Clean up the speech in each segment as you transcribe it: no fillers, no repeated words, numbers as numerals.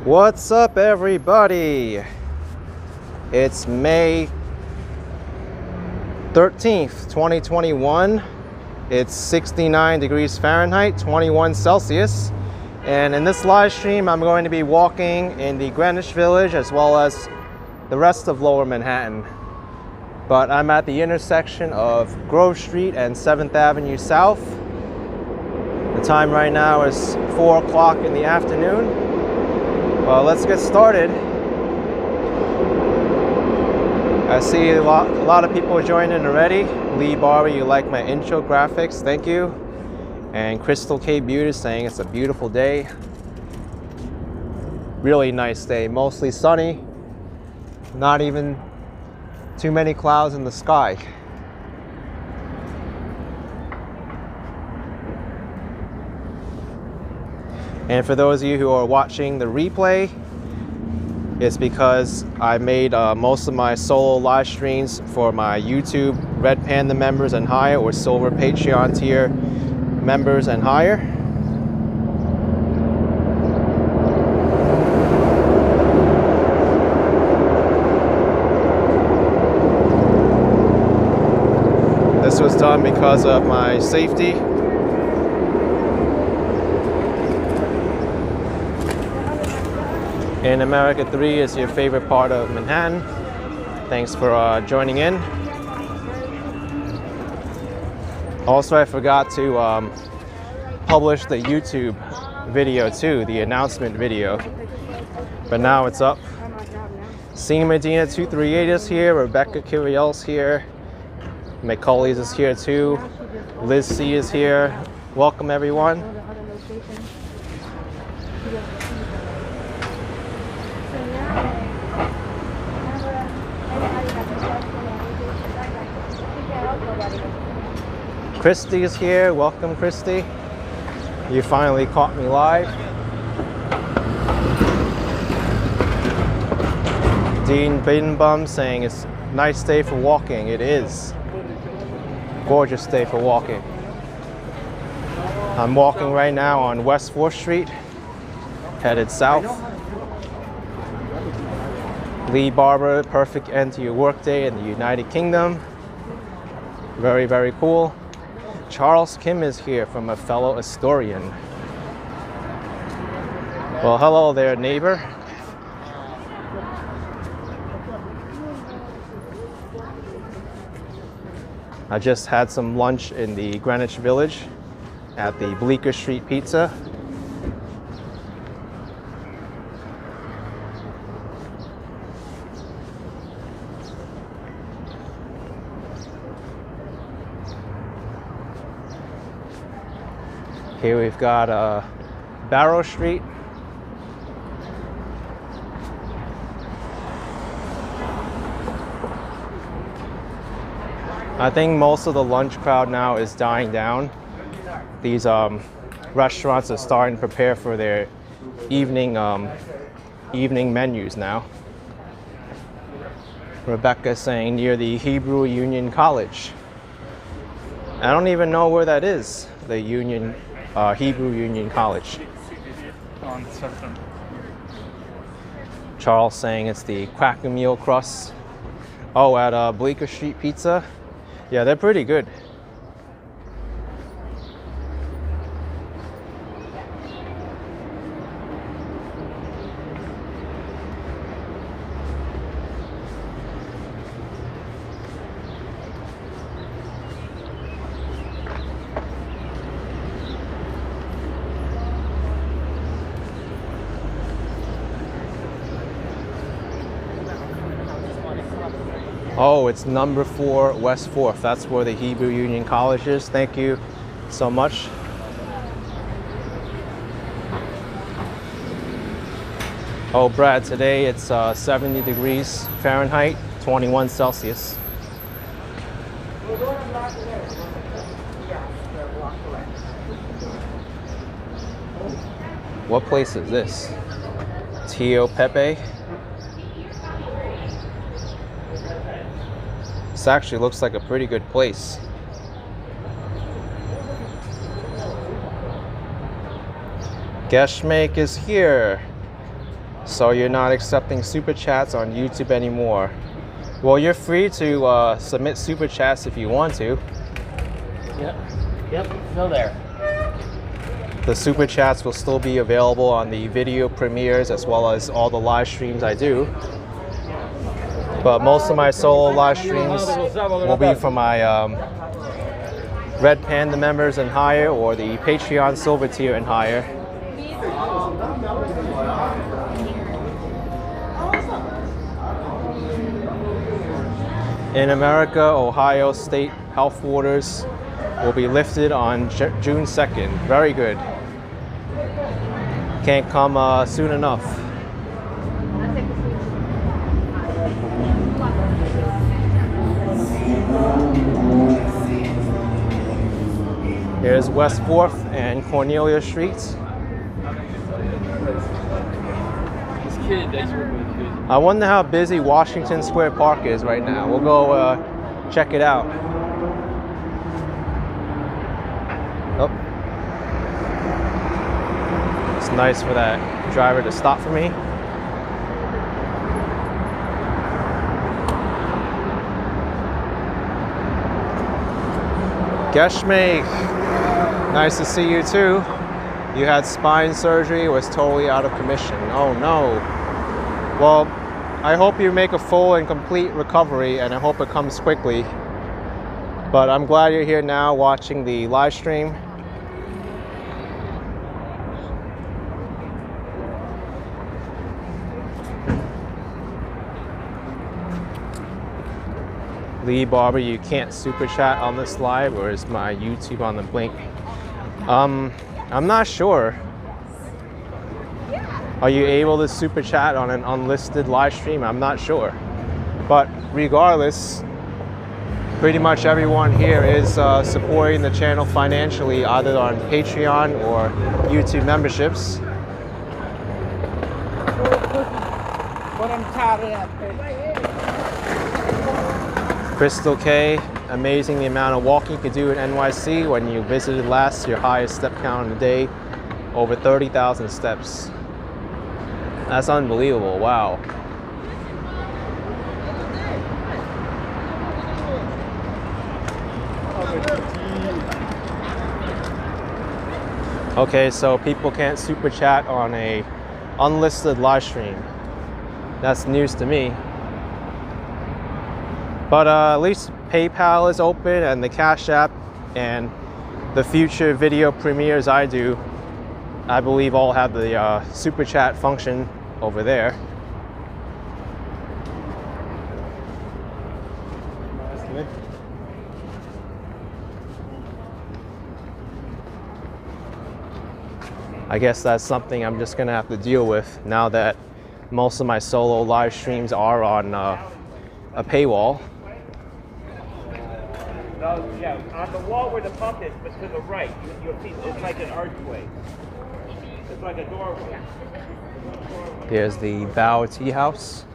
What's up, everybody? It's May 13th, 2021. It's 69 degrees Fahrenheit, 21 Celsius. And in this live stream, I'm going to be walking in the Greenwich Village as well as the rest of Lower Manhattan. But I'm at the intersection of Grove Street and 7th Avenue South. The time right now is 4 o'clock in the afternoon. Well, let's get started. I see a lot of people joining already. Lee Barber, you like my intro graphics, thank you. And Crystal K Beauty saying it's a beautiful day. Really nice day, mostly sunny. Not even too many clouds in the sky. And for those of you who are watching the replay, it's because I made most of my solo live streams for my YouTube Red Panda members and higher, or Silver Patreon tier members and higher. This was done because of my safety. In America 3 is your favorite part of Manhattan. Thanks for joining in. Also, I forgot to publish the YouTube video too, the announcement video. But now it's up. Seeing Medina 238 is here, Rebecca Kiriel's here, McCauley's is here too, Liz C is here. Welcome everyone. Christy is here. Welcome, Christy. You finally caught me live. Dean Binbum saying it's a nice day for walking. It is. Gorgeous day for walking. I'm walking right now on West 4th Street, headed south. Lee Barber, perfect end to your workday in the United Kingdom. Very, very cool. Charles Kim is here from a fellow Astorian. Well, hello there, neighbor. I just had some lunch in the Greenwich Village at the Bleecker Street Pizza. Here we've got Barrow Street. I think most of the lunch crowd now is dying down. These restaurants are starting to prepare for their evening menus now. Rebecca saying near the Hebrew Union College. I don't even know where that is, the Hebrew Union College. On the spectrum. Charles saying it's the Cracker Meal crust. Oh, at Bleecker Street Pizza. Yeah, they're pretty good. Oh, it's number 4 West 4th. That's where the Hebrew Union College is. Thank you so much. Oh, Brad, today it's 70 degrees Fahrenheit, 21 Celsius. What place is this? Tio Pepe. This actually looks like a pretty good place. Geshmek is here. So you're not accepting super chats on YouTube anymore. Well, you're free to submit super chats if you want to. Yep, still there. The super chats will still be available on the video premieres as well as all the live streams I do. But most of my solo live streams will be for my Red Panda members and higher, or the Patreon Silver tier and higher. In America, Ohio state health orders will be lifted on June 2nd. Very good. Can't come soon enough. Here's West 4th and Cornelia Streets. I wonder how busy Washington Square Park is right now. We'll go check it out. Oh. It's nice for that driver to stop for me. Geshmeik, nice to see you too. You had spine surgery, it was totally out of commission. Oh no. Well, I hope you make a full and complete recovery, and I hope it comes quickly. But I'm glad you're here now watching the live stream. Lee Barber, you can't super chat on this live, or is my YouTube on the blink? I'm not sure. Are you able to super chat on an unlisted live stream? I'm not sure. But regardless, pretty much everyone here is supporting the channel financially, either on Patreon or YouTube memberships. But I'm tired of that. Crystal K, amazing the amount of walking you could do in NYC. When you visited last, your highest step count in a day, over 30,000 steps. That's unbelievable, wow. Okay, so people can't super chat on a unlisted live stream. That's news to me. But at least PayPal is open, and the Cash App, and the future video premieres I do, I believe all have the super chat function over there. I guess that's something I'm just gonna have to deal with now that most of my solo live streams are on a paywall. No, yeah, on the wall where the pump is, but to the right, you'll see it's like an archway. It's like a doorway. There's the Bao Tea House.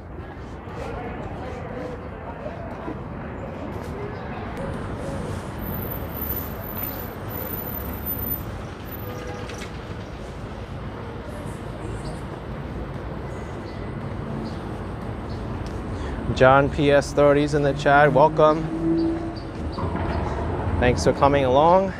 John PS30's in the chat, welcome. Thanks for coming along.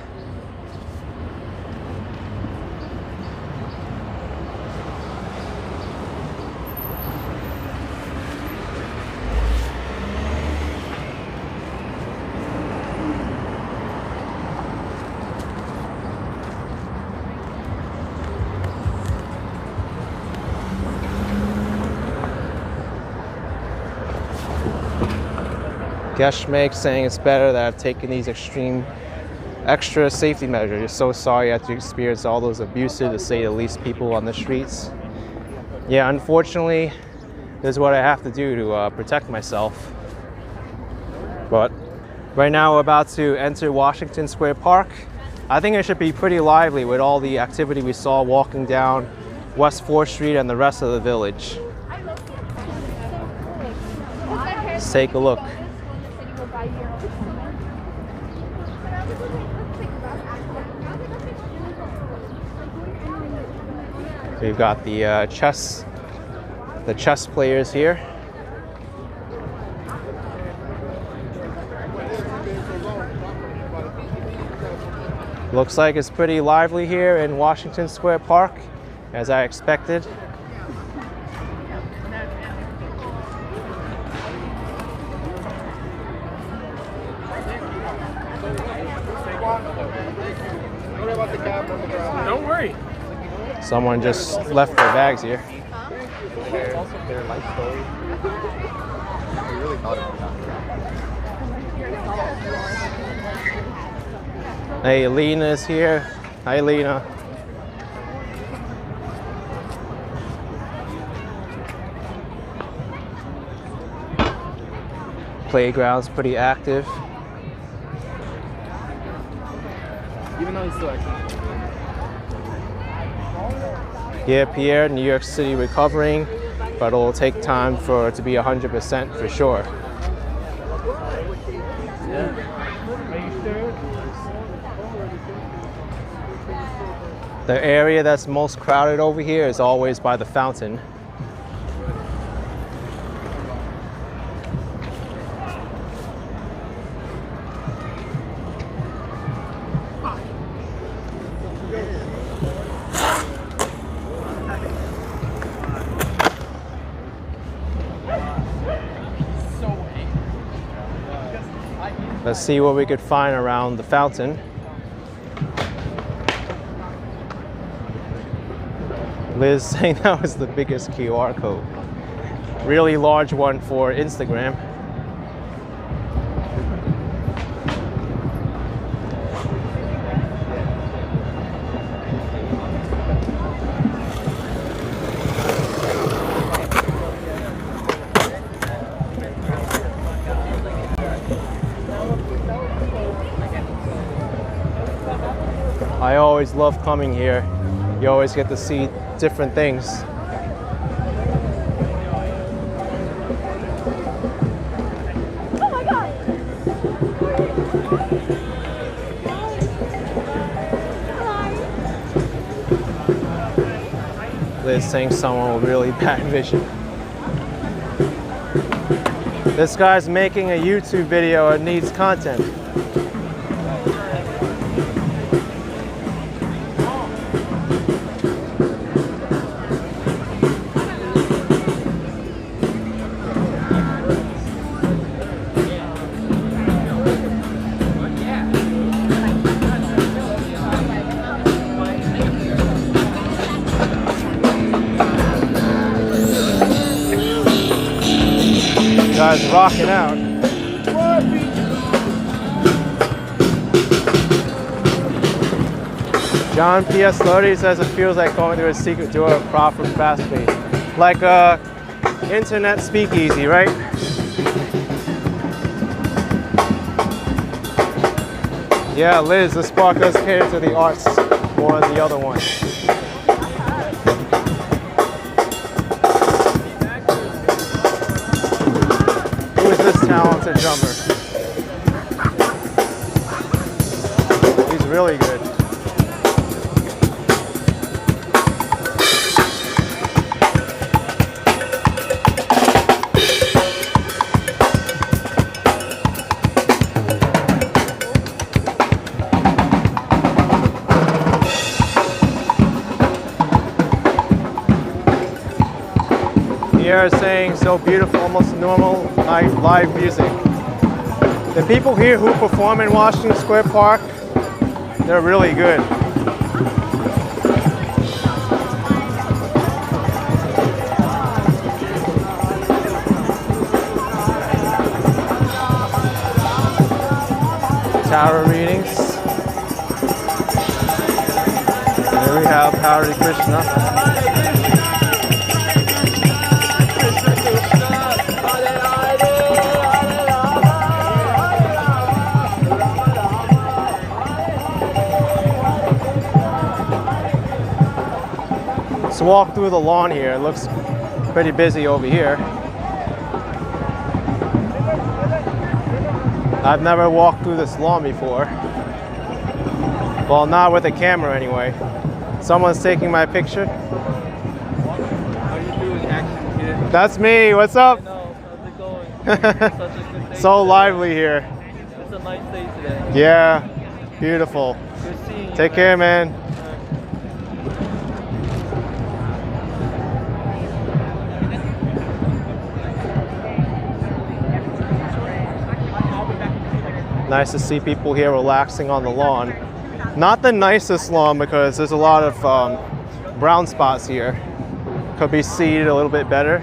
Geshmeik saying it's better that I've taken these extra safety measures. You're so sorry you had to experience all those abusive, to say the least, people on the streets. Yeah, unfortunately, this is what I have to do to protect myself. But right now we're about to enter Washington Square Park. I think it should be pretty lively with all the activity we saw walking down West 4th Street and the rest of the village. Let's take a look. We've got the chess the chess players here. Looks like it's pretty lively here in Washington Square Park, as I expected. Don't worry. Someone just left their bags here. Their life story. We really thought about that. Hey, Lena's here. Hi, Lena. Playground's pretty active. Even though he's still acting. Yeah, Pierre, New York City recovering, but it'll take time for it to be 100% for sure. The area that's most crowded over here is always by the fountain. Let's see what we could find around the fountain. Liz saying that was the biggest QR code. Really large one for Instagram. I always love coming here. You always get to see different things. Oh my God! Liz saying someone with really bad vision. This guy's making a YouTube video and needs content. Guys rocking out. John P.S. Slody says it feels like going through a secret door of Crawford Fastpace. Like a internet speakeasy, right? Yeah, Liz, this park does cater to the arts more than the other one. This talented drummer. He's really good. Pierre is saying so beautiful, almost normal live music. The people here who perform in Washington Square Park, they're really good. Tarot readings. Here we have Hare Krishna. Let's walk through the lawn here. It looks pretty busy over here. I've never walked through this lawn before. Well, not with a camera anyway. Someone's taking my picture. Are you doing action, kid? That's me. What's up? No, how's it going? Such a good day So today. lively here. It's a nice day today. Yeah, beautiful. Good seeing you. Take care, man. Nice to see people here relaxing on the lawn. Not the nicest lawn because there's a lot of brown spots here. Could be seeded a little bit better.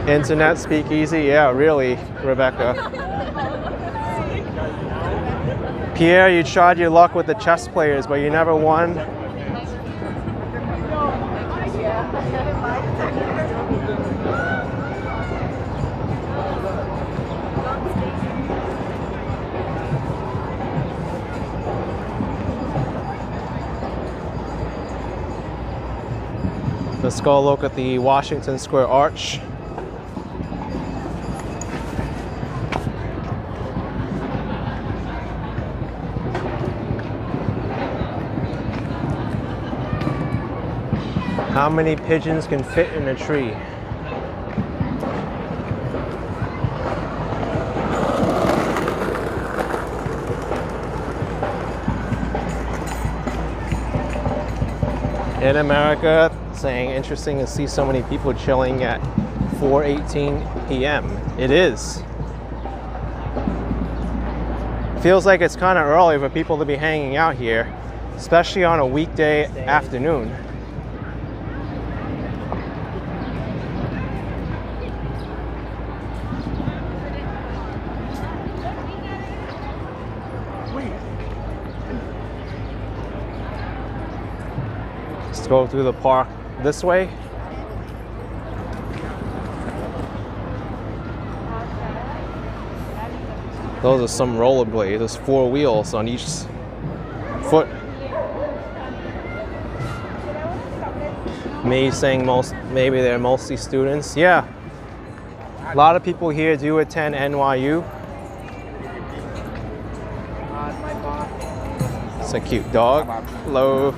Internet speakeasy, yeah, really, Rebecca. Pierre, you tried your luck with the chess players, but you never won. Let's go look at the Washington Square Arch. How many pigeons can fit in a tree? In America, saying interesting to see so many people chilling at 4:18 p.m. It is. Feels like it's kind of early for people to be hanging out here, especially on a weekday afternoon. Let's go through the park this way. Those are some rollerblades. There's 4 wheels on each foot. Me saying maybe they're mostly students. Yeah, a lot of people here do attend NYU. It's a cute dog. Hello.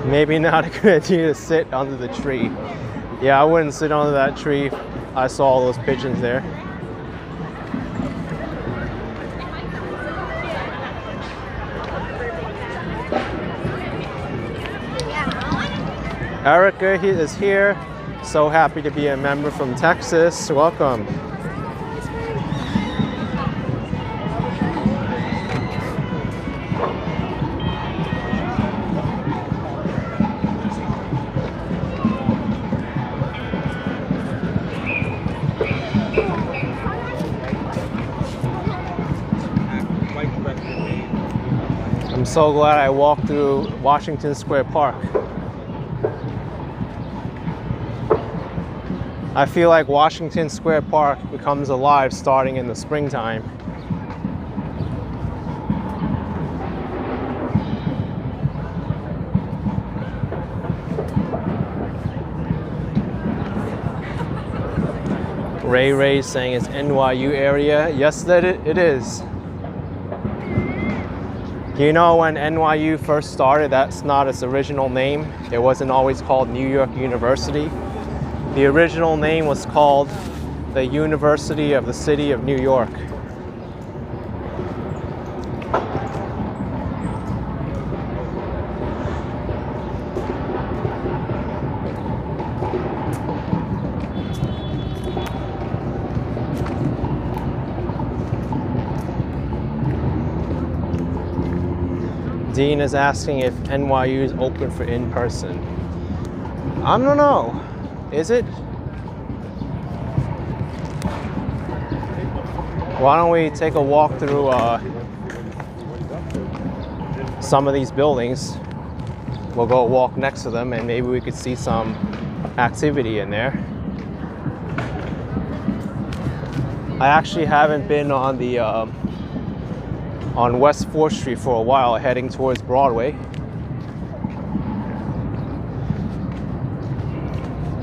Maybe not a good idea to sit under the tree. Yeah, I wouldn't sit under that tree. I saw all those pigeons there. Erica is here. So happy to be a member from Texas. Welcome. I'm so glad I walked through Washington Square Park. I feel like Washington Square Park becomes alive starting in the springtime. Ray saying it's NYU area. Yes, that it is. You know, when NYU first started, that's not its original name. It wasn't always called New York University. The original name was called the University of the City of New York. Dean is asking if NYU is open for in-person. I don't know. Is it? Why don't we take a walk through some of these buildings? We'll go walk next to them and maybe we could see some activity in there. I actually haven't been on the on West 4th Street for a while, heading towards Broadway.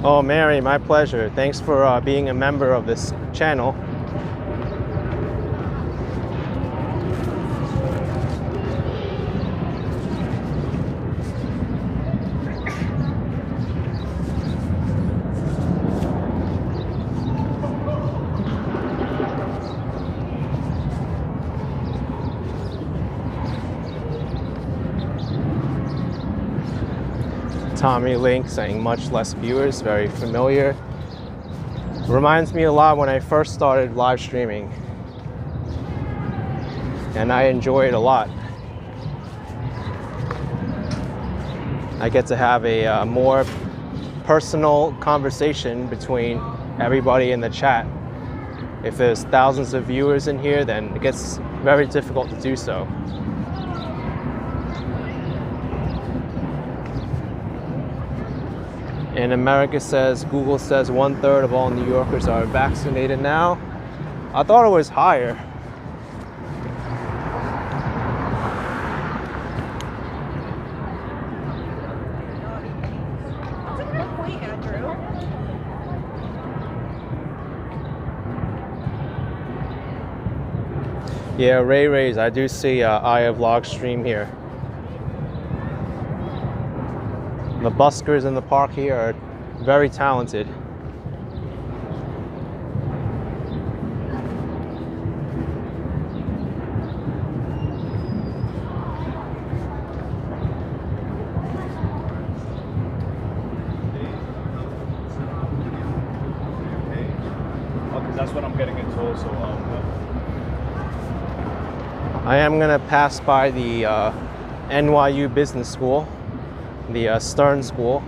Oh, Mary, my pleasure. Thanks for being a member of this channel. Tommy Link saying much less viewers, very familiar. Reminds me a lot when I first started live streaming. And I enjoy it a lot. I get to have a more personal conversation between everybody in the chat. If there's thousands of viewers in here, then it gets very difficult to do so. And America says, Google says 1/3 of all New Yorkers are vaccinated now. I thought it was higher. That's a good point, Andrew. Yeah, Ray's, I do see Aya Vlog stream here. The buskers in the park here are very talented. Because that's what I'm getting into also. I am gonna pass by the NYU Business School, the Stern School.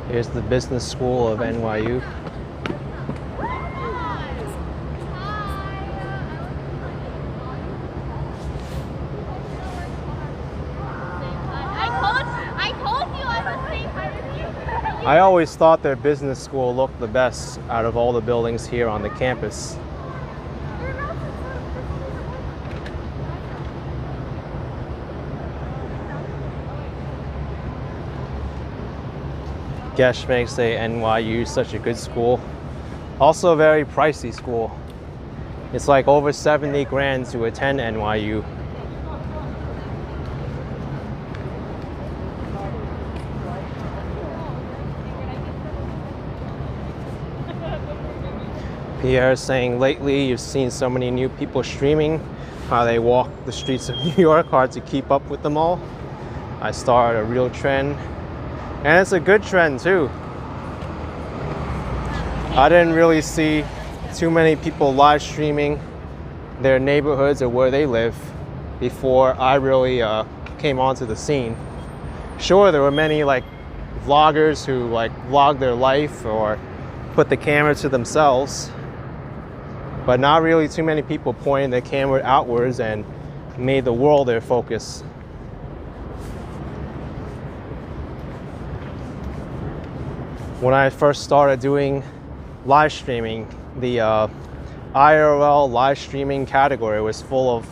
Here's the business school of NYU. I always thought their business school looked the best out of all the buildings here on the campus. Gesh makes say NYU is such a good school. Also a very pricey school. It's like over 70 grand to attend NYU. Pierre is saying lately you've seen so many new people streaming, how they walk the streets of New York, hard to keep up with them all. I started a real trend. And it's a good trend too. I didn't really see too many people live streaming their neighborhoods or where they live before I really came onto the scene. Sure, there were many like vloggers who like vlog their life or put the camera to themselves, but not really too many people pointing their camera outwards and made the world their focus. When I first started doing live streaming, the IRL live streaming category was full of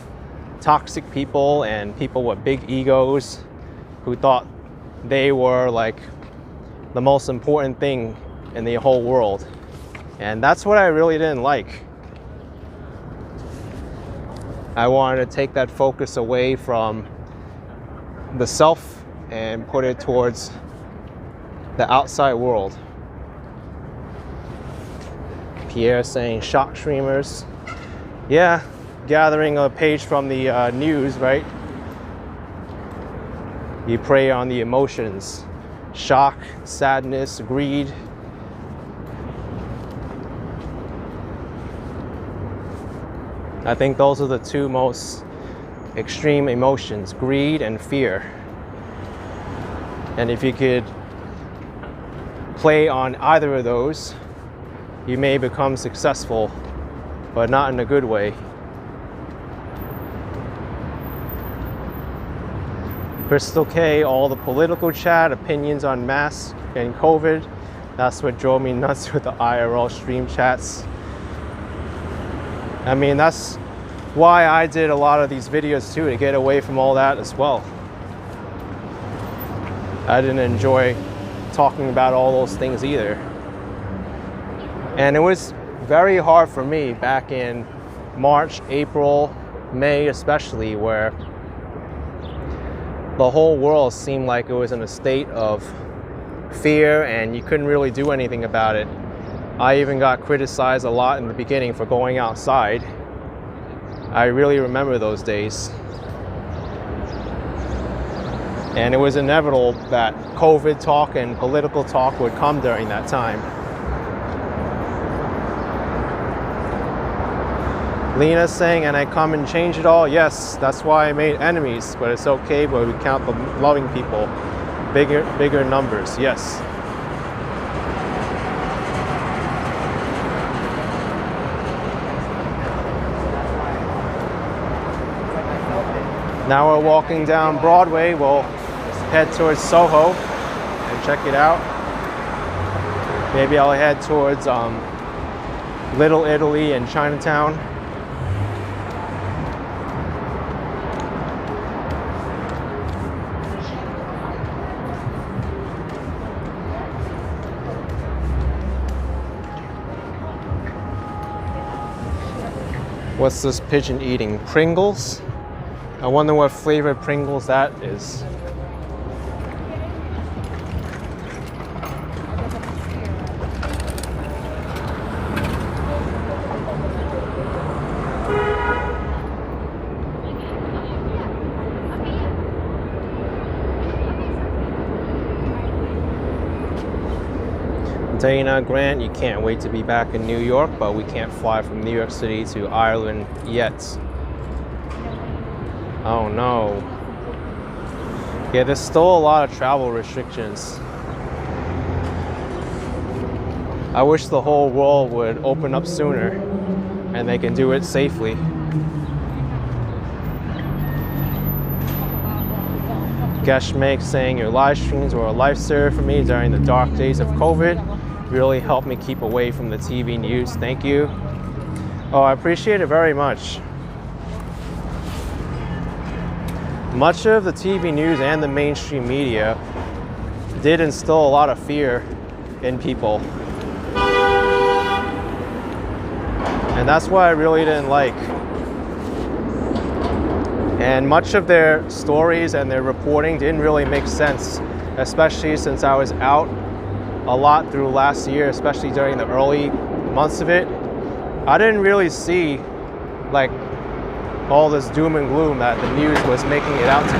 toxic people and people with big egos who thought they were like the most important thing in the whole world. And that's what I really didn't like. I wanted to take that focus away from the self and put it towards the outside world. Pierre saying shock streamers. Yeah, gathering a page from the news, right? You prey on the emotions. Shock, sadness, greed. I think those are the two most extreme emotions, greed and fear. And if you could play on either of those, you may become successful, but not in a good way. Crystal K, all the political chat, opinions on masks and COVID. That's what drove me nuts with the IRL stream chats. I mean, that's why I did a lot of these videos too, to get away from all that as well. I didn't enjoy talking about all those things either. And it was very hard for me back in March, April, May especially, where the whole world seemed like it was in a state of fear and you couldn't really do anything about it. I even got criticized a lot in the beginning for going outside. I really remember those days. And it was inevitable that COVID talk and political talk would come during that time. Lena's saying, and I come and change it all. Yes, that's why I made enemies, but it's okay, but we count the loving people. Bigger numbers, yes. Now we're walking down Broadway. We'll head towards Soho and check it out. Maybe I'll head towards Little Italy and Chinatown. What's this pigeon eating? Pringles? I wonder what flavor Pringles that is. Dana Grant, you can't wait to be back in New York, but we can't fly from New York City to Ireland yet. Oh no. Yeah, there's still a lot of travel restrictions. I wish the whole world would open up sooner and they can do it safely. Geshmek saying your live streams were a lifesaver for me during the dark days of COVID. Really helped me keep away from the TV news. Thank you. Oh, I appreciate it very much. Much of the TV news and the mainstream media did instill a lot of fear in people. And that's what I really didn't like. And much of their stories and their reporting didn't really make sense, especially since I was out a lot through last year, especially during the early months of it. I didn't really see like all this doom and gloom that the news was making it out to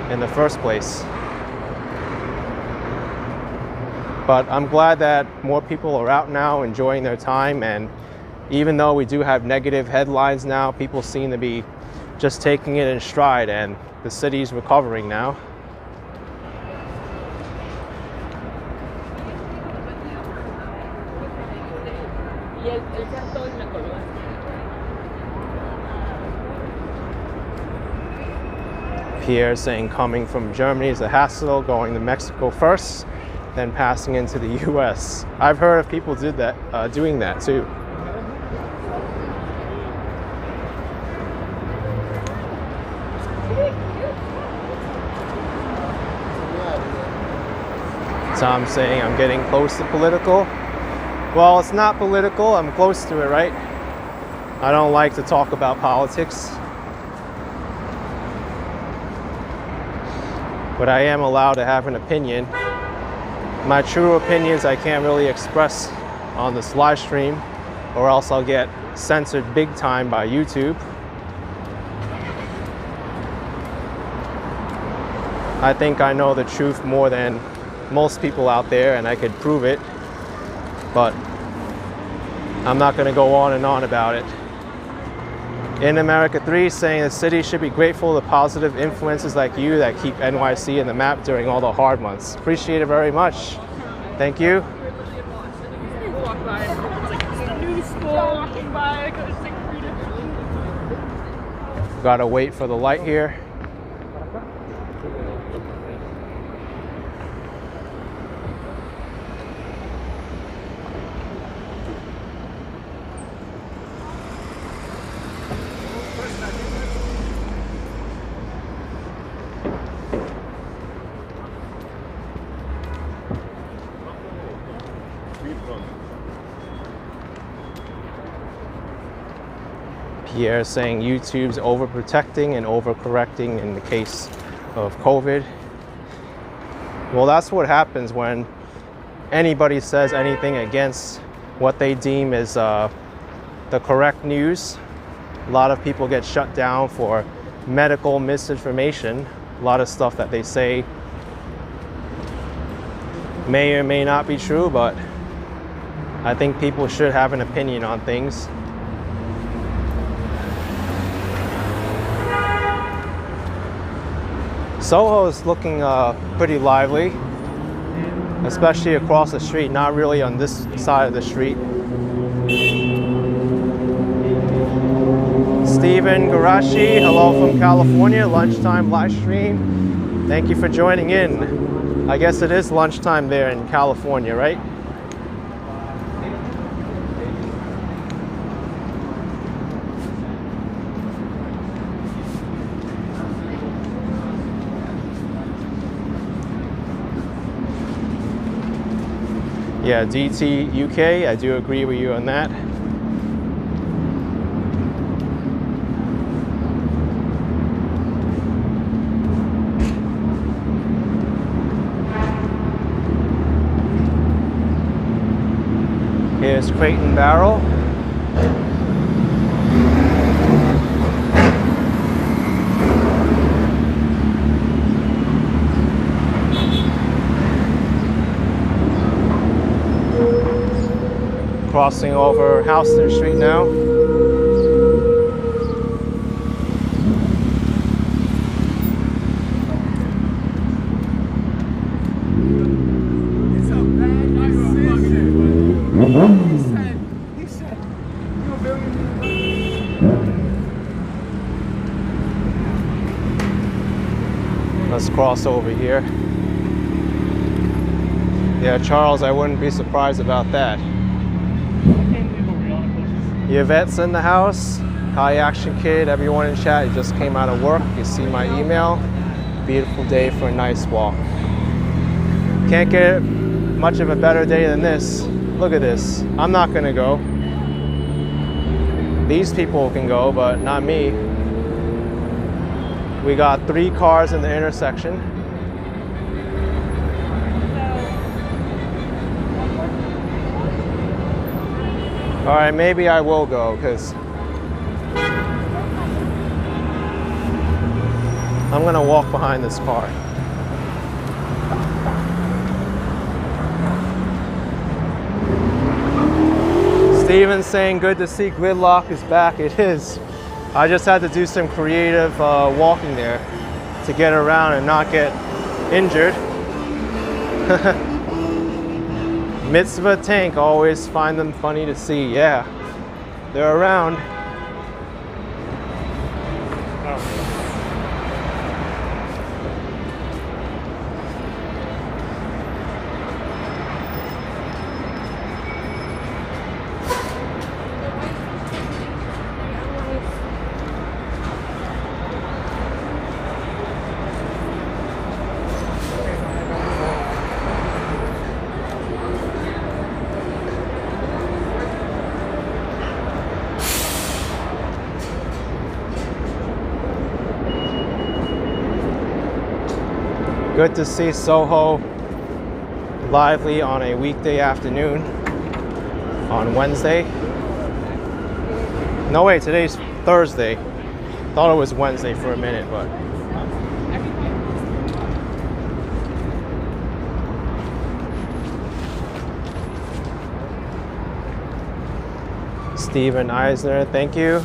be in the first place. But I'm glad that more people are out now enjoying their time, and even though we do have negative headlines now, people seem to be just taking it in stride, and the city's recovering now. Pierre saying coming from Germany is a hassle, going to Mexico first, then passing into the US. I've heard of people doing that too. Tom saying I'm getting close to political. Well, it's not political, I'm close to it, right? I don't like to talk about politics. But I am allowed to have an opinion. My true opinions I can't really express on this live stream, or else I'll get censored big time by YouTube. I think I know the truth more than most people out there, and I could prove it, but I'm not going to go on and on about it. In America 3 saying the city should be grateful to positive influences like you that keep NYC in the map during all the hard months. Appreciate it very much. Thank you. Walk by. It's like it's the new school walking by. I gotta take freedom. Gotta wait for the light here. Pierre saying YouTube's overprotecting and overcorrecting in the case of COVID. Well, that's what happens when anybody says anything against what they deem is the correct news. A lot of people get shut down for medical misinformation. A lot of stuff that they say may or may not be true, but I think people should have an opinion on things. Soho is looking pretty lively, especially across the street, not really on this side of the street. Stephen Garashi, hello from California, lunchtime live stream. Thank you for joining in. I guess it is lunchtime there in California, right? Yeah, DT UK, I do agree with you on that. Here's Crate and Barrel. Crossing over Houston Street now. Let's cross over here. Yeah, Charles, I wouldn't be surprised about that. Yvette's in the house. Hi Action Kid, everyone in chat, you just came out of work. You see my email. Beautiful day for a nice walk. Can't get much of a better day than this. Look at this. I'm not gonna go. These people can go, but not me. We got 3 cars in the intersection. All right, maybe I will go because I'm gonna walk behind this car. Steven's saying good to see Gridlock is back. It is. I just had to do some creative walking there to get around and not get injured. Mitzvah Tank, always find them funny to see. Yeah, they're around. Good to see Soho lively on a weekday afternoon on Wednesday. No, wait, today's Thursday. Thought it was Wednesday for a minute, but. Steven Eisner, thank you.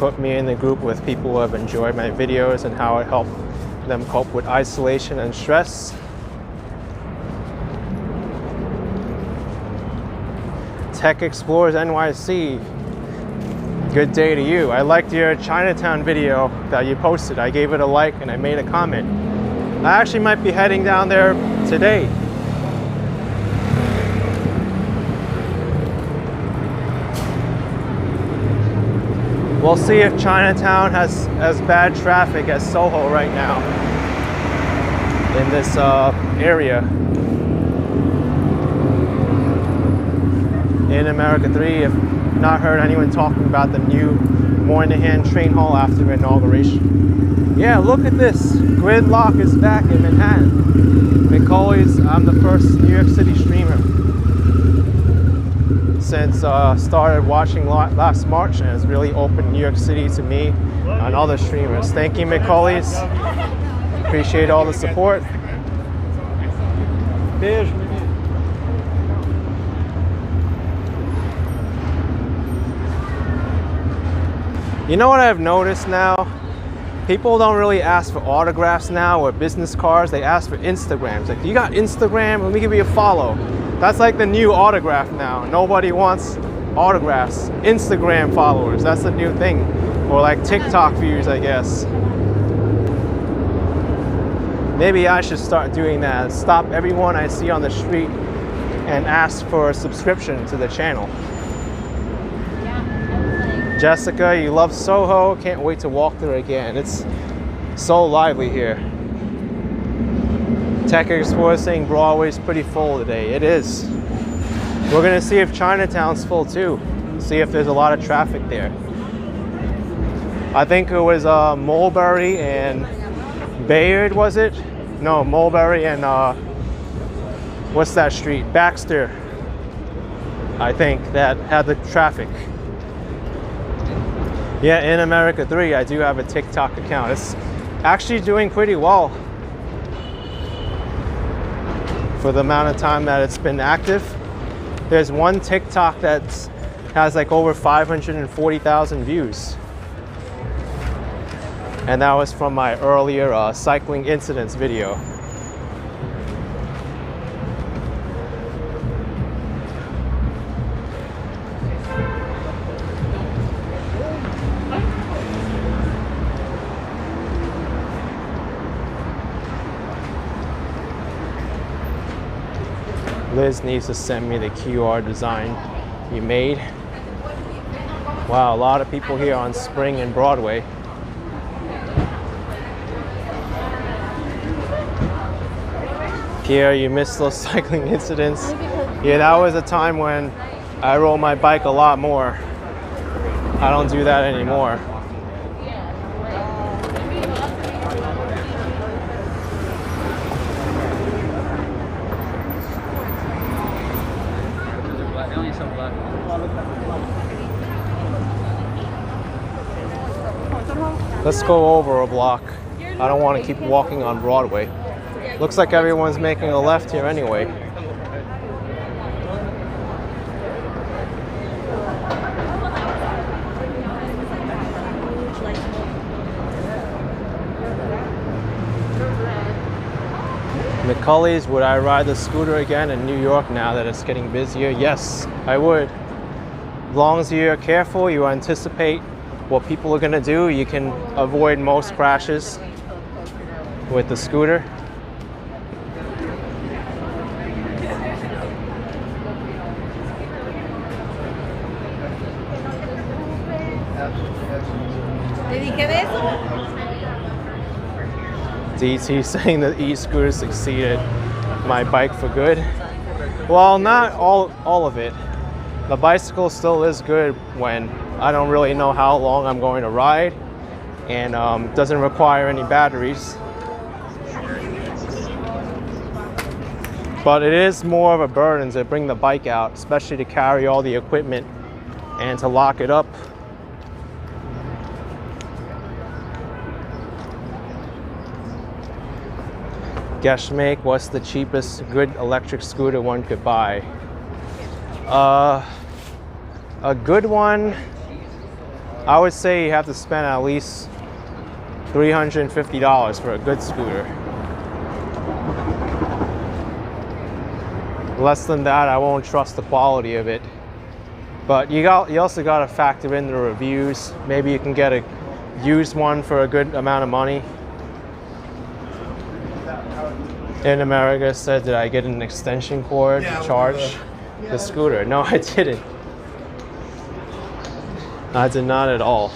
Put me in the group with people who have enjoyed my videos and how it helped them cope with isolation and stress. Tech Explorers NYC, good day to you. I liked your Chinatown video that you posted. I gave it a like and I made a comment. I actually might be heading down there today. We'll see if Chinatown has as bad traffic as Soho right now in this area. In America 3, I've not heard anyone talking about the new Moynihan Train Hall after inauguration. Yeah, look at this. Gridlock is back in Manhattan. Macaulay's, I'm the first New York City streamer since started watching last March, and it's really opened New York City to me and other streamers. Thank you, Macaulay's. Appreciate all the support. Beijo, menino. You know what I've noticed now? People don't really ask for autographs now or business cards. They ask for Instagrams. Like, you got Instagram? Let me give you a follow. That's like the new autograph now. Nobody wants autographs. Instagram followers, that's the new thing. Or like TikTok views, I guess. Maybe I should start doing that. Stop everyone I see on the street and ask for a subscription to the channel. Jessica, you love Soho. Can't wait to walk there again. It's so lively here. Tech Explorer saying Broadway's pretty full today. It is. We're gonna see if Chinatown's full too. See if there's a lot of traffic there. I think it was Mulberry and Bayard, was it? No, Mulberry and what's that street? Baxter, I think, that had the traffic. Yeah, in America 3, I do have a TikTok account. It's actually doing pretty well for the amount of time that it's been active. There's one TikTok that has like over 540,000 views. And that was from my earlier cycling incidents video. Liz needs to send me the QR design you made. Wow, a lot of people here on Spring and Broadway. Pierre, you missed those cycling incidents. Yeah, that was a time when I rode my bike a lot more. I don't do that anymore. Let's go over a block. I don't want to keep walking on Broadway. Looks like everyone's making a left here anyway. Macaulay's, would I ride the scooter again in New York now that it's getting busier? Yes, I would. As long as you're careful, you anticipate what people are gonna do, you can avoid most crashes with the scooter. DT saying that e-scooter succeeded my bike for good. Well, not all of it. The bicycle still is good when I don't really know how long I'm going to ride, and doesn't require any batteries. But it is more of a burden to bring the bike out, especially to carry all the equipment and to lock it up. Geshmake, what's the cheapest good electric scooter one could buy? A good one, I would say you have to spend at least $350 for a good scooter. Less than that, I won't trust the quality of it. But you also got to factor in the reviews. Maybe you can get a used one for a good amount of money. In America said, did I get an extension cord to charge the scooter? No, I didn't. I did not at all.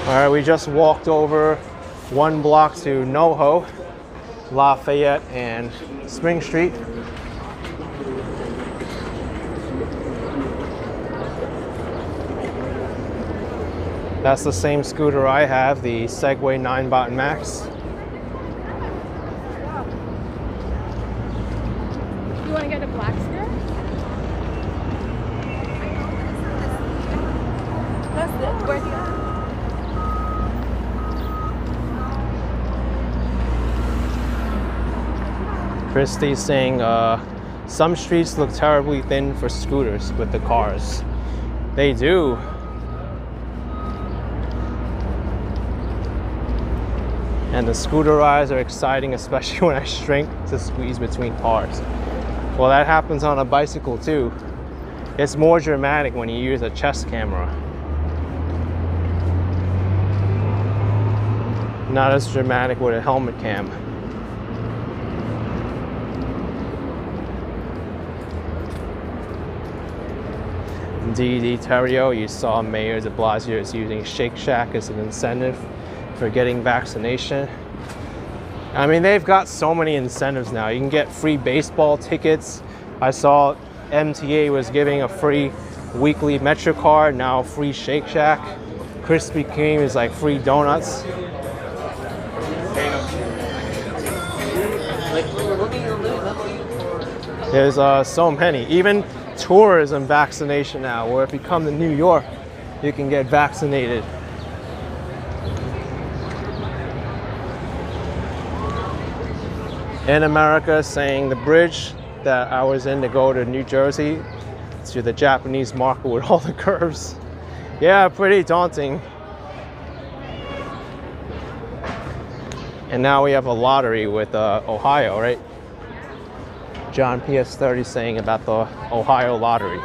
All right, we just walked over 1 block to NoHo, Lafayette and Spring Street. That's the same scooter I have, the Segway 9-Bot Max. You want to get a black skirt? That's it. Where do you Christy's saying some streets look terribly thin for scooters with the cars. They do. And the scooter rides are exciting, especially when I shrink to squeeze between cars. Well, that happens on a bicycle too. It's more dramatic when you use a chest camera. Not as dramatic with a helmet cam. DD Terrio, you saw Mayor de Blasio is using Shake Shack as an incentive for getting vaccination. I mean, they've got so many incentives now. You can get free baseball tickets. I saw MTA was giving a free weekly Metro card, now free Shake Shack. Krispy Kreme is like free donuts. There's so many. Even tourism vaccination now, where if you come to New York, you can get vaccinated. In America, saying the bridge that I was in to go to New Jersey to the Japanese market with all the curves. Yeah, pretty daunting. And now we have a lottery with Ohio, right? John PS30 saying about the Ohio lottery.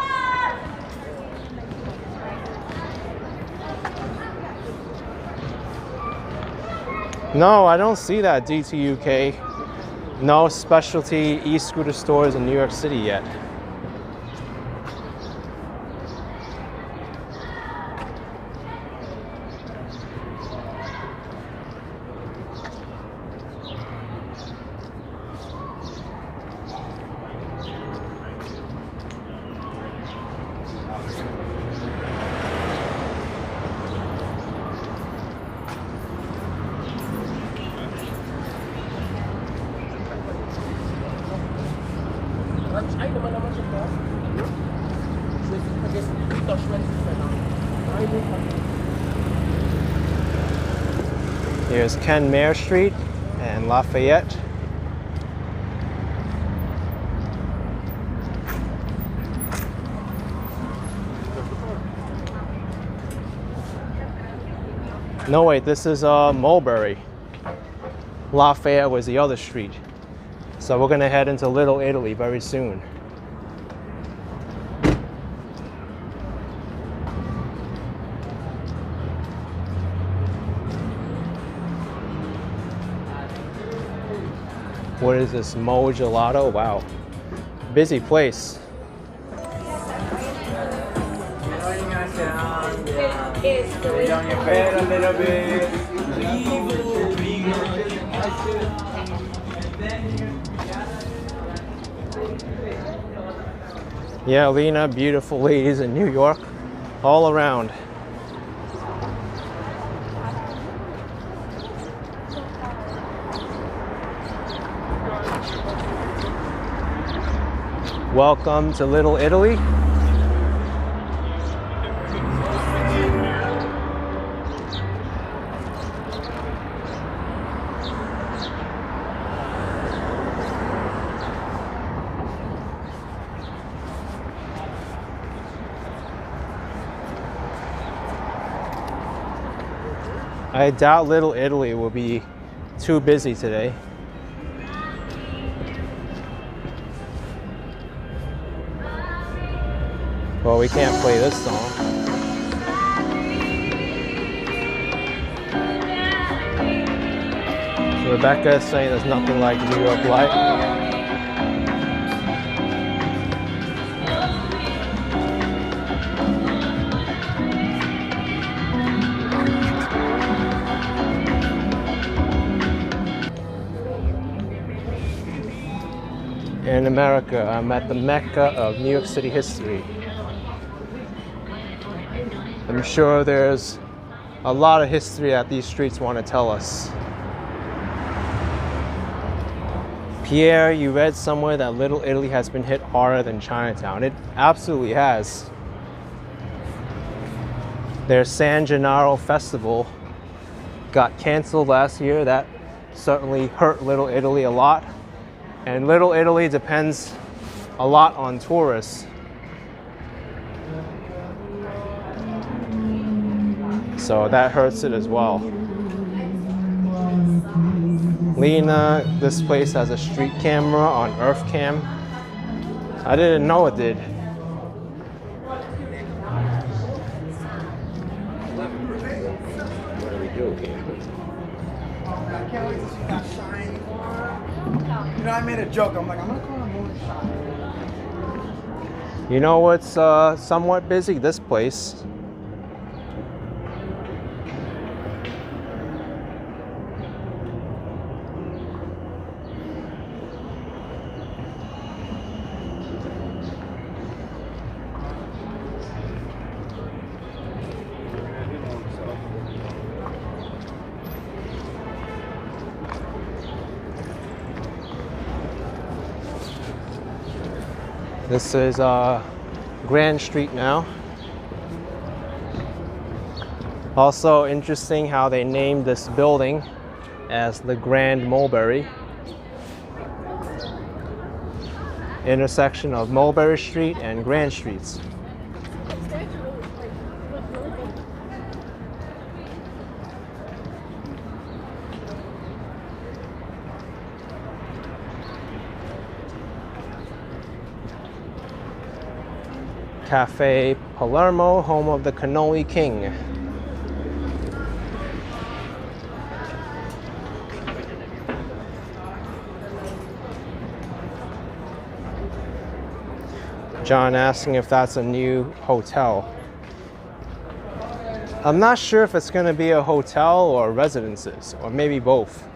No, I don't see that DTUK. No specialty e-scooter stores in New York City yet. Here's Ken Mayer Street and Lafayette. No, wait, this is Mulberry. Lafayette was the other street. So we're gonna head into Little Italy very soon. What is this, Mo Gelato? Wow, busy place. Lay down your bed a little bit. Yeah, Lena, beautiful ladies in New York, all around. Welcome to Little Italy. I doubt Little Italy will be too busy today. Well, we can't play this song. Rebecca is saying there's nothing like New York light. In America, I'm at the Mecca of New York City history. I'm sure there's a lot of history that these streets want to tell us. Pierre, you read somewhere that Little Italy has been hit harder than Chinatown. It absolutely has. Their San Gennaro festival got canceled last year. That certainly hurt Little Italy a lot. And Little Italy depends a lot on tourists. So that hurts it as well. Lena, this place has a street camera on Earth Cam. I didn't know it did. What do we do here? I can't wait to see that shiny one. You know, I made a joke. I'm like, I'm gonna call him Moonshine. You know what's somewhat busy? This place. This is Grand Street now. Also interesting how they named this building as the Grand Mulberry. Intersection of Mulberry Street and Grand Streets. Cafe Palermo, home of the Cannoli King. John asking if that's a new hotel. I'm not sure if it's going to be a hotel or residences, or maybe both.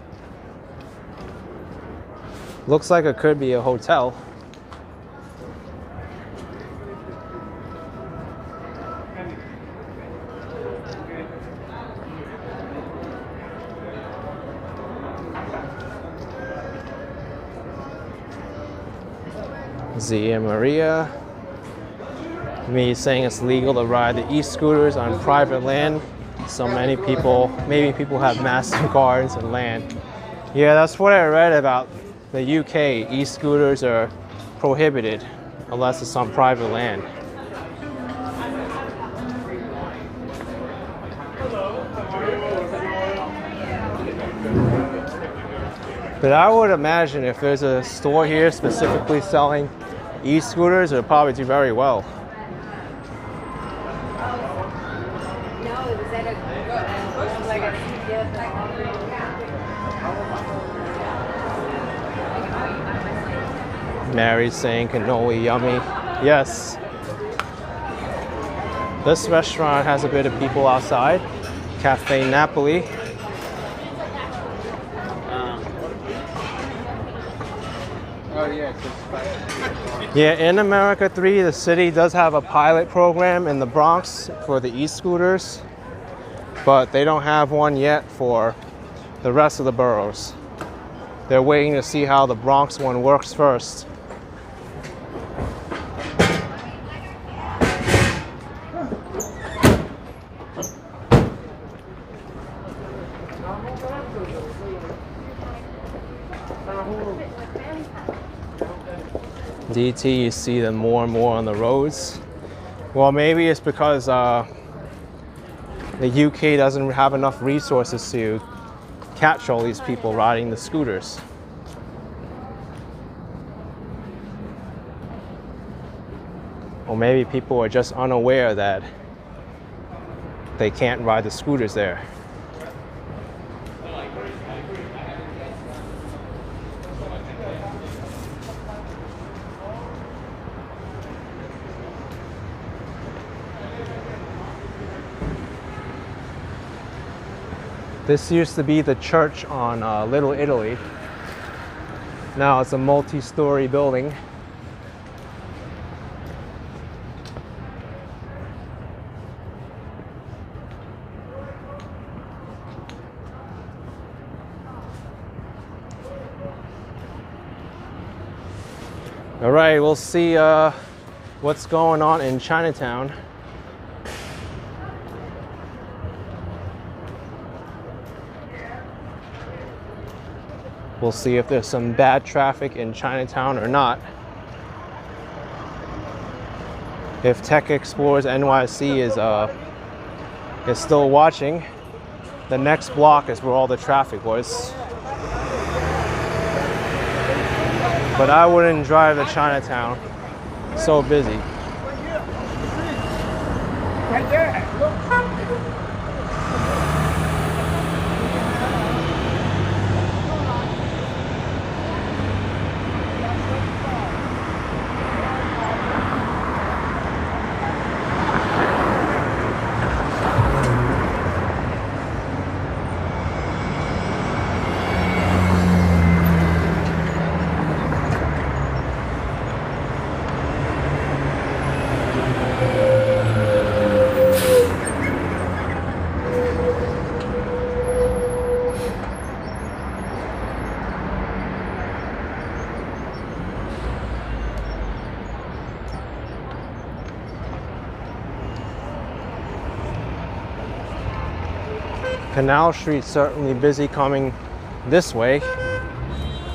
Looks like it could be a hotel. Zia Maria. Me saying it's legal to ride the e-scooters on private land. So many people, maybe people have MasterCards and land. Yeah, that's what I read about the UK. E-scooters are prohibited unless it's on private land. But I would imagine if there's a store here specifically selling e-scooters, it'll probably do very well. Mary's saying cannoli yummy. Yes. This restaurant has a bit of people outside. Cafe Napoli. Yeah, in America 3, the city does have a pilot program in the Bronx for the e-scooters, but they don't have one yet for the rest of the boroughs. They're waiting to see how the Bronx one works first. DT, you see them more and more on the roads. Well, maybe it's because the UK doesn't have enough resources to catch all these people riding the scooters. Or maybe people are just unaware that they can't ride the scooters there. This used to be the church on Little Italy. Now it's a multi-story building. All right, we'll see what's going on in Chinatown. We'll see if there's some bad traffic in Chinatown or not. If Tech Explorers NYC is still watching, the next block is where all the traffic was. But I wouldn't drive to Chinatown. So busy. Right there. Canal Street's certainly busy coming this way.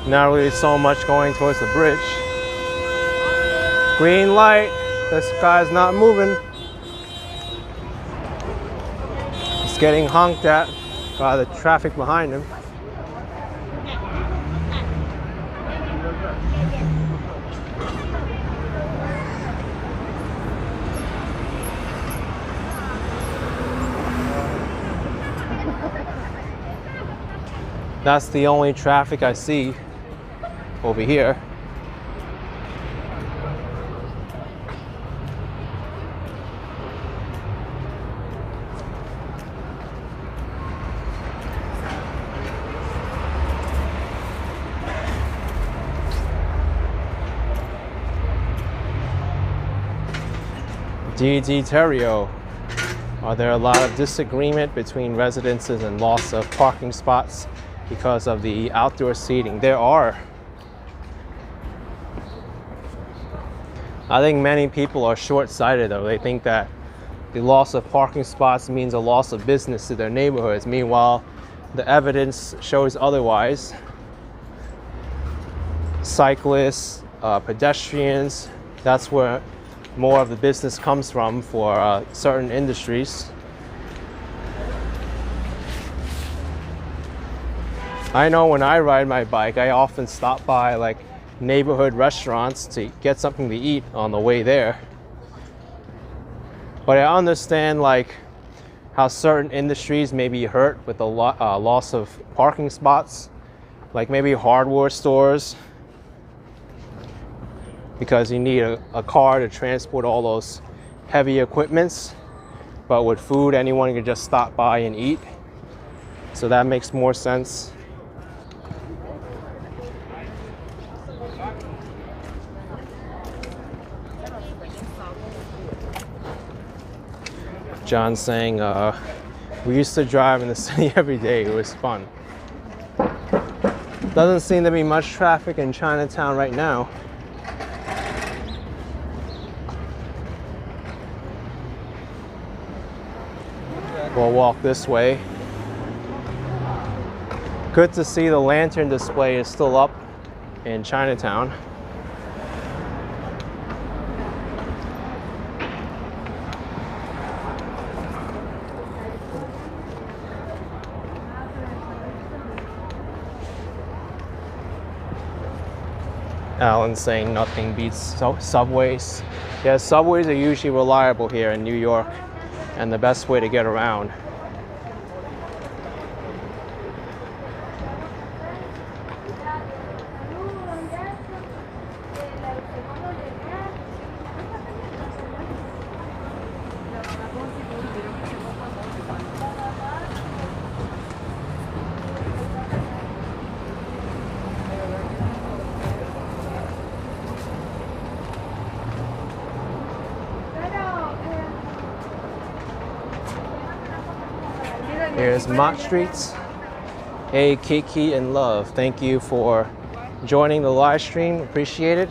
Not really so much going towards the bridge. Green light. This guy's not moving. He's getting honked at by the traffic behind him. That's the only traffic I see over here. D.D. Terrio. Are there a lot of disagreement between residences and loss of parking spots because of the outdoor seating? There are. I think many people are short-sighted though. They think that the loss of parking spots means a loss of business to their neighborhoods. Meanwhile, the evidence shows otherwise. Cyclists, pedestrians, that's where more of the business comes from for certain industries. I know when I ride my bike, I often stop by like neighborhood restaurants to get something to eat on the way there. But I understand like how certain industries may be hurt with the loss of parking spots, like maybe hardware stores, because you need a car to transport all those heavy equipments. But with food, anyone can just stop by and eat. So that makes more sense. John's saying, we used to drive in the city every day. It was fun. Doesn't seem to be much traffic in Chinatown right now. We'll walk this way. Good to see the lantern display is still up in Chinatown. Alan's saying nothing beats subways. Yeah, subways are usually reliable here in New York and the best way to get around. Here's Mott Streets. Hey, Kiki and Love, thank you for joining the live stream. Appreciate it.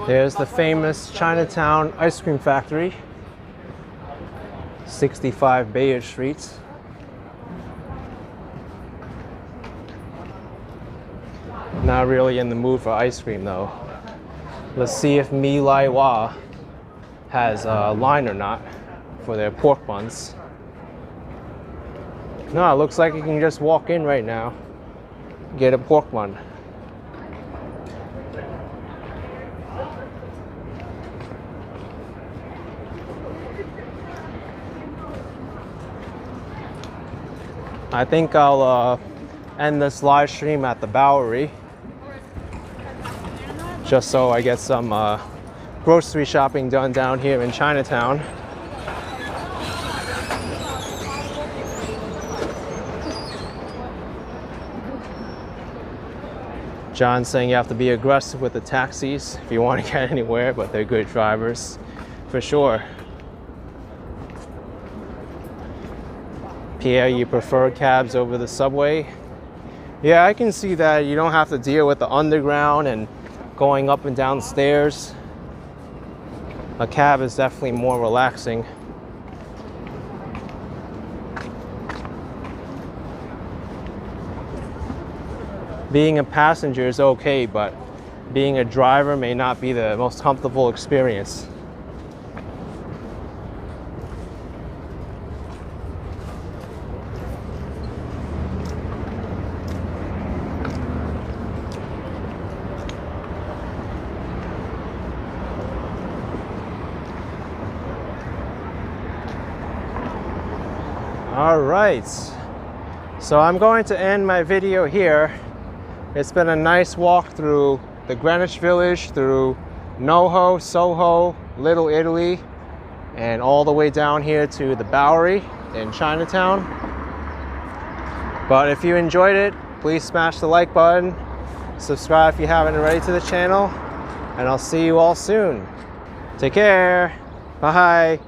There's the famous Chinatown ice cream factory, 65 Bayard Street. Not really in the mood for ice cream though. Let's see if Mi Lai Wah has a line or not for their pork buns. No, it looks like you can just walk in right now, get a pork bun. I think I'll end this live stream at the Bowery, just so I get some grocery shopping done down here in Chinatown. John's saying you have to be aggressive with the taxis if you want to get anywhere, but they're good drivers for sure. Pierre, you prefer cabs over the subway? Yeah, I can see that. You don't have to deal with the underground and going up and down the stairs. A cab is definitely more relaxing. Being a passenger is okay, but being a driver may not be the most comfortable experience. All right, so I'm going to end my video here. It's been a nice walk through the Greenwich Village, through NoHo, Soho, Little Italy, and all the way down here to the Bowery in Chinatown. But if you enjoyed it, please smash the like button, subscribe if you haven't already to the channel, and I'll see you all soon. Take care, bye.